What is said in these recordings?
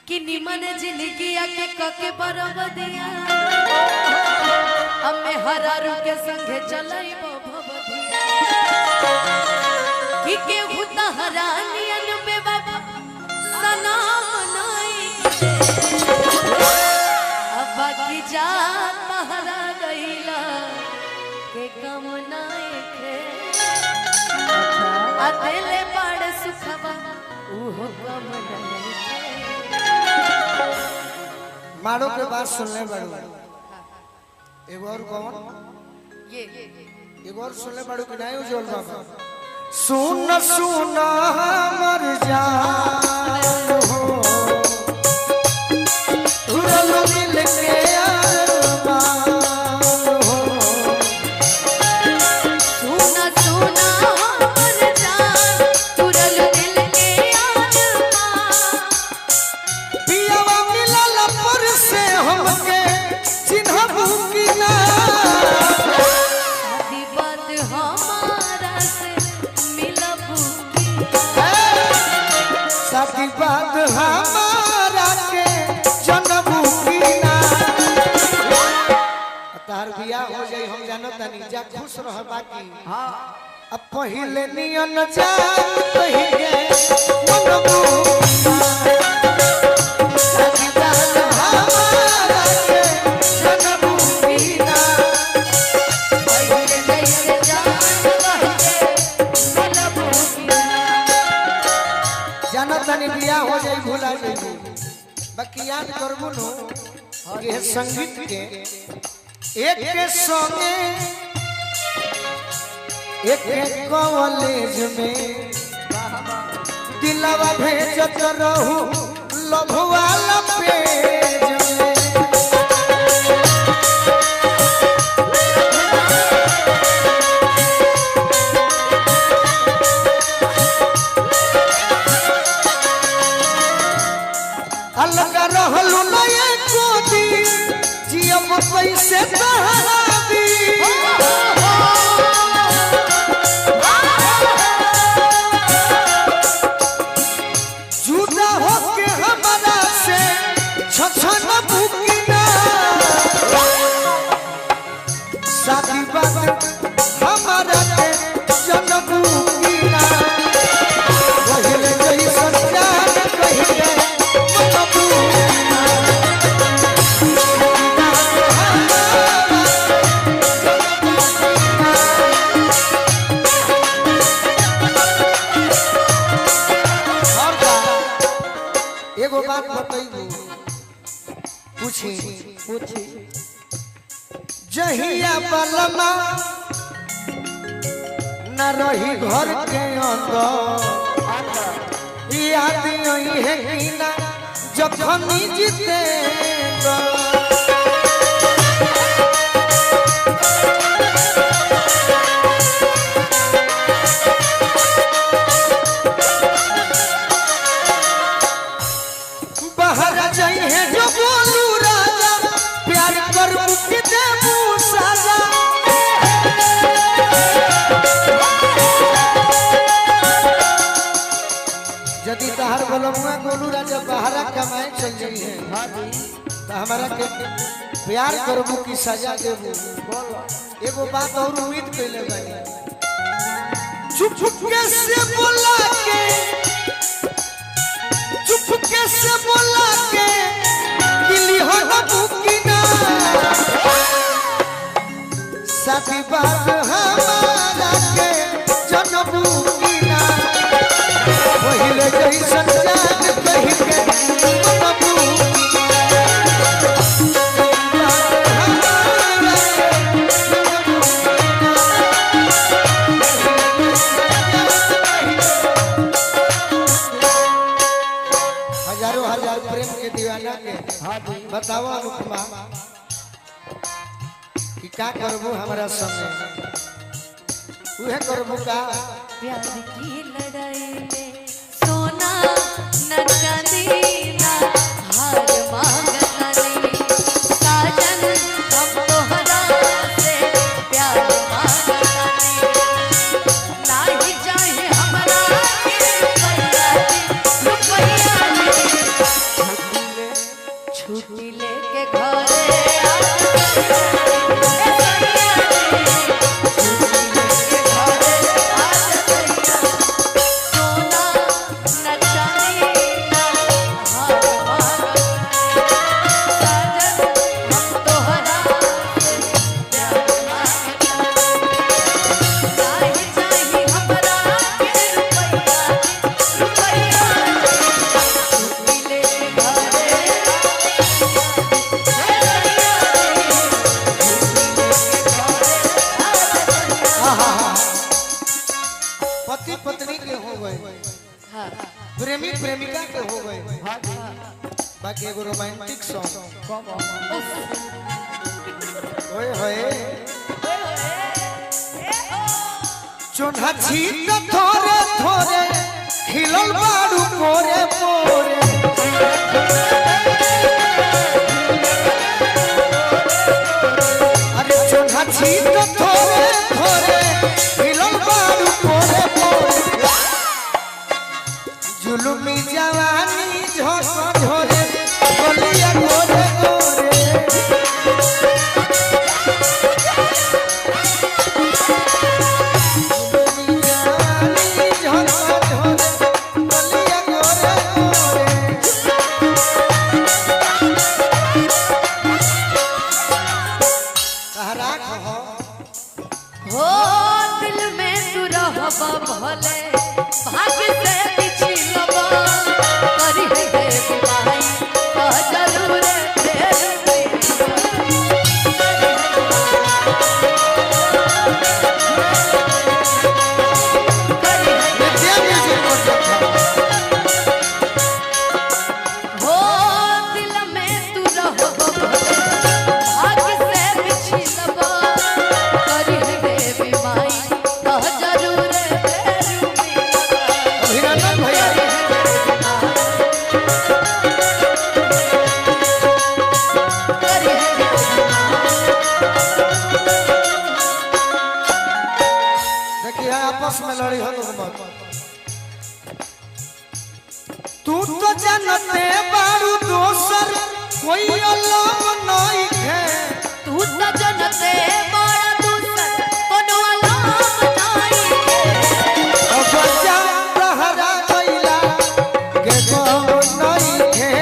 कि निमन जिंदगी के कके बरबदिया हमें हरारू के संगे चलाइबो भवदिया कि केहू तहरानियन में बाबा सलाम नहीं अब बाकी जा तहरा गईला के कम नहीं खे अकेले बड़ सुखबा उहो कम नहीं मारो के बात सुनने बड़ू एक और कौन ये एक और सुनने बड़ू कि नहीं उज्जवल बाबा सुन सुन मर जान हो तुरल दिल के अरमान हो सुना सुना मर जान तुरल दिल के अरमान पियावा मिलल पर से हमके चिन्हबू कि ना आदि बात हमारा से मिलबू साथी बात हमारा के जनबू की ना तार बियाह हो जाई हम जानो तनी जा खुश रह बाकी हां अब पहिले नियन जान कहि गे मनबू साथी बात हमारा के जनबू की ना पहिले जैसे जान बहके मिलबू जानो तनी बियाह हो जाई भुला जाई बाकी याद करबू नो कि संगीत के एक के संगे एक कॉलेज में दिलवा भेजत रहू लव वाला पेज में अलग रहलू न एको दिन जियब पैसे तहादी जुदा होके हमरा से छछन बुकिना साथी बात हमरा के जनबू किना पहिले जई सच्चा कहिए मनबू एगो बात बताइबू पूछी जहिया बलमा न रही घर के अंदर याद यही है कि ना जखन जीते बाहर जाई है जो बोलू राजा प्यार करू कि देबू साजा यदि तहार बोलमुआ गोलू राजा बाहर कमाए चल जाई है तो हमारा के प्यार करबू कि सजा देबू एगो बात और उम्मीद कइले बानी चुप के से बोला के चुपके से बोला के दिली हो न बुकिना साथी बात हमारा के जनबू किना पहिले जैसन जान कहि के मनबू हजारों हजार प्रेम के दीवाना के बताओ अनुपमा कि का करबू हमरा संगे उहे करबू का प्यार की लड़ाई में सोना न चांदी न हार मांगता नहीं साजन हम तोहरा से प्यार मांगता नहीं ना ही चाहे हमरा के रुपया बाकी एगो रोमांटिक सॉन्ग उफ, होए होए चोन्हा छीत थोरे थोरे खिलल बाड़ू पोरे पोरे अरे चोन्हा छीत थोरे थोरे खिलल बाड़ू पोरे पोरे जुलुमी जवानी झोंक झोरे बोलिया गोरे गोरे हो दिल में तू रहबा भले भाग्य से पिछलबा करी है बेबी का जरूर तेरे हो दिल में तू रहबा भले भाग्य से पिछलबा करी है बेबी का जरूर अभिनंदन भैया देखिए आपस में लड़ी हो लोग मत तू तो जानते बारू दोसर कोई अलग नहीं है तू त जनते बड़ा दूसर कोनो अलग नहीं अब बच्चा रहरा गइला के को नहीं है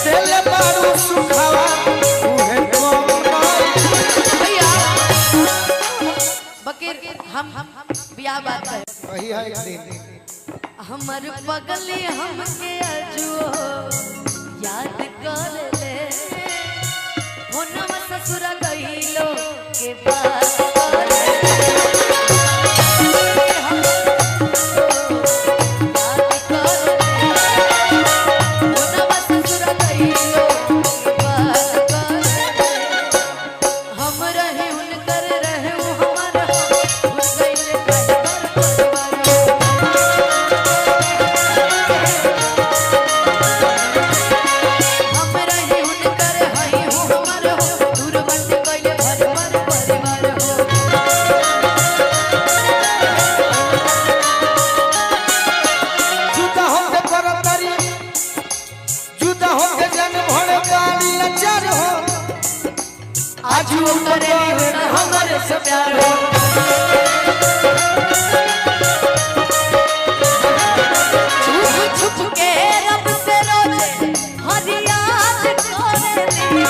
दिल बारू सुखावा उहे को नहीं भैया बकीर हम बियाह बात है वही है एक दिन हमर पगली हमके अजुओ याद कर ले होनवा ससुर गइलो के बाद कर ले याद कर ले होनवा ससुर गइलो के बाद कर ले हम रहे उनकर रहे हमारा उन गइले परिवार हम रहे उनकर हई हो हमर हो दूर बंद कइले भर परिवार हो जुदा होके करतरी जुदा होके जन भोले बाड़ी लचर हो आज वो करे हमर से प्यार हो छुप छुप के रब से रोजे हर याद करेली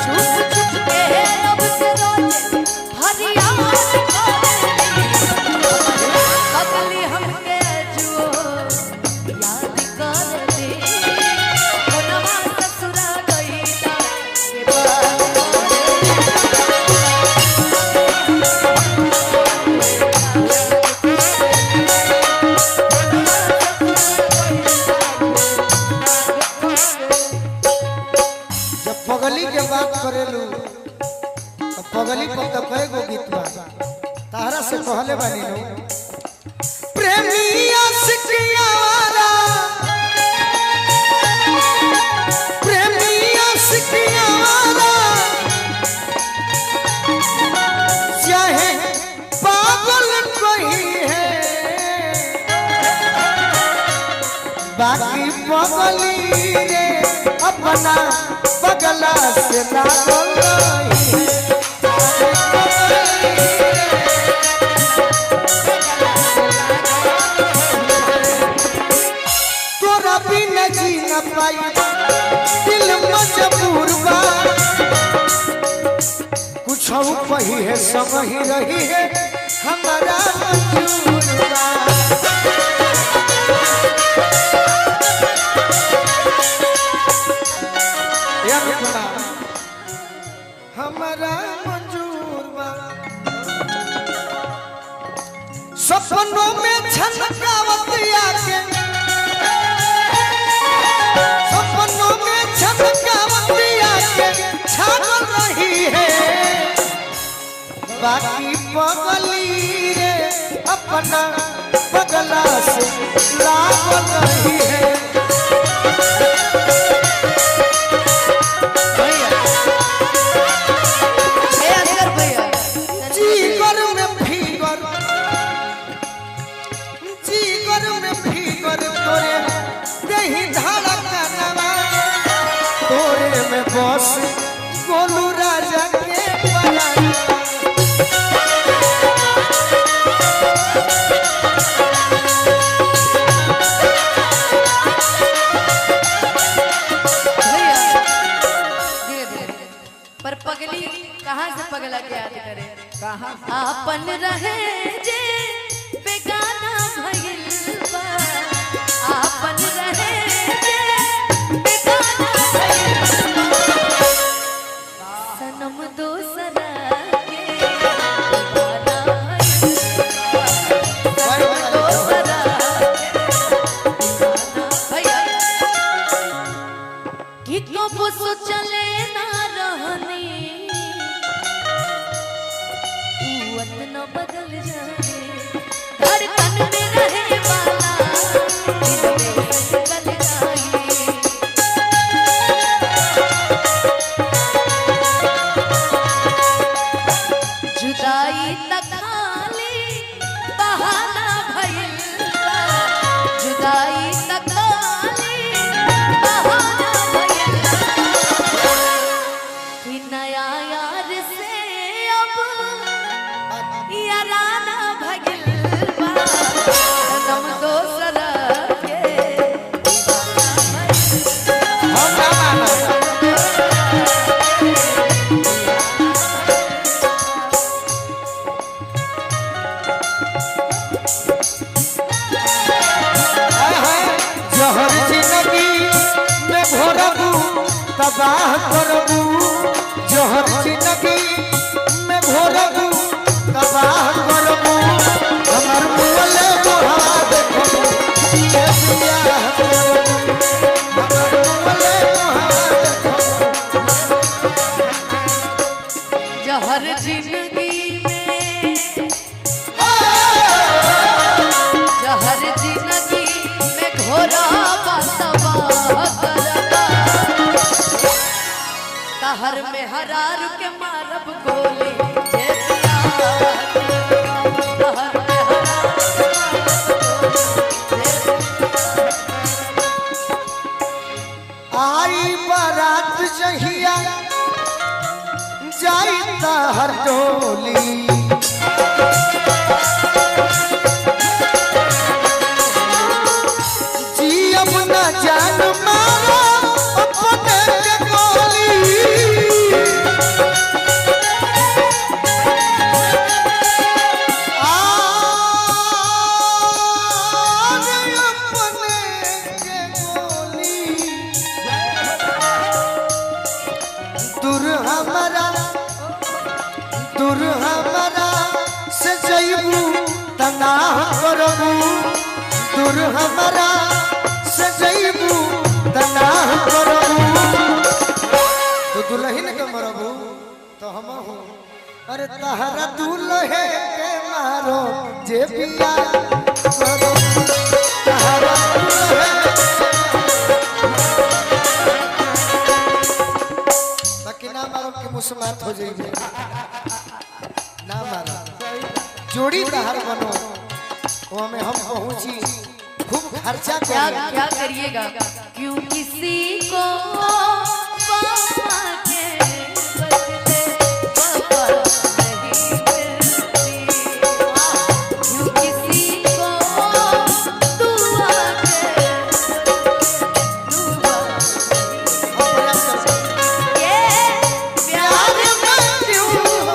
छुप छुप के रब से रोजे हर याद करेली पगली हमके जुओ याद करेली कोनवा ससुरा गइला के बाद जब पगली के बात करेलू तो पगली पर तो कई गो गीत बा तारा से कहले बानी नो प्रेमी आशिकिया वाला प्रेमी आशिकिया वाला चाहे पागल कोई है बाकी पगली रे अपना बगला से ना बोलाई तोरा बिना जी न पाई दिल मजबूर बा कुछ कही है समझ रही है हमारा मंजूर बा हमारा मंजूर बा सपनों में छलकावत आके बाकी पगली रे अपना पगला से लागल नहीं है। जीगर में फीगर तोरे दही धड़कनवा तोरे में बस गोलू राजा के पलंग। पर पगली कहाँ से पगला के याद करे, कहाँ आपन रहे जे बेगाना भइल बा, आपन रहे जे बेगाना भइल बा, सनम दोसरा के दीवाना भइल बा, सनम दोसरा के दीवाना भइल। कि कब सोचले ना रहनी न बदल जाए, धड़कन में रहे वाला दिल में गल जाए। जुदाई तक खाली बहाना भइल बा, जुदाई तक खाली बहाना भइल बा, कि नया यार से याराना भगिल बा, सनम दोसरा के दीवाना जहर जिंदगी में घोरबू तबाह करबू, जहर जिंदगी में घोरबू तबाह करबू, हमर मुअले बुहा देखबू के बियाह करबू, हमर मुअले बुहा देखबू। जहर जिंदगी में, जहर जिंदगी में घोरा तबाह करबा, कहर में हरार के मारब गोली जे आई बारात जहिया जाई हर टोली, जी अब न जान मारो अपने के गोली, दूर हमारा से जइबू तनाह करबू, दूर हमारा से जइबू तनाह करबू, तो दुल्हन के मरबू तो हम हो, अरे तहरा दुल्हे के मारो जे बिया करो, तहरा दुल्हे बाकी ना मारो के मुसमात हो जाइए, ना मारो जोड़ी तहार बनो वो में हम पहुंची खूब खर्चा क्या करें। क्या करिएगा, क्यों किसी को वफा के बदले वफा नहीं मिलती, क्यों किसी को दुआ के दुआ प्यार में क्यों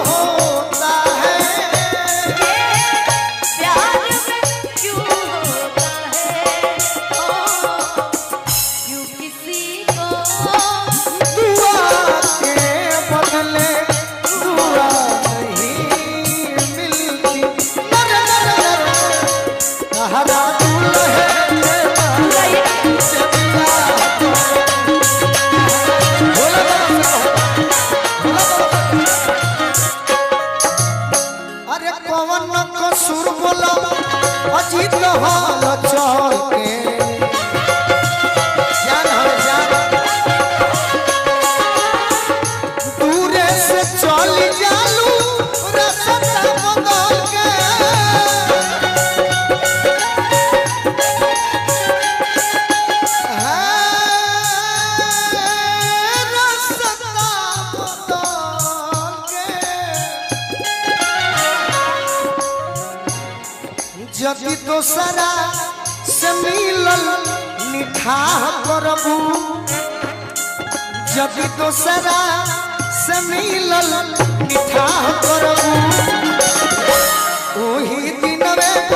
होता है, प्यार में क्यों होता है, दोसरा से मिलल निठाह करबू जदि दोसरा से मिलल निठाह करबू ओही दिन में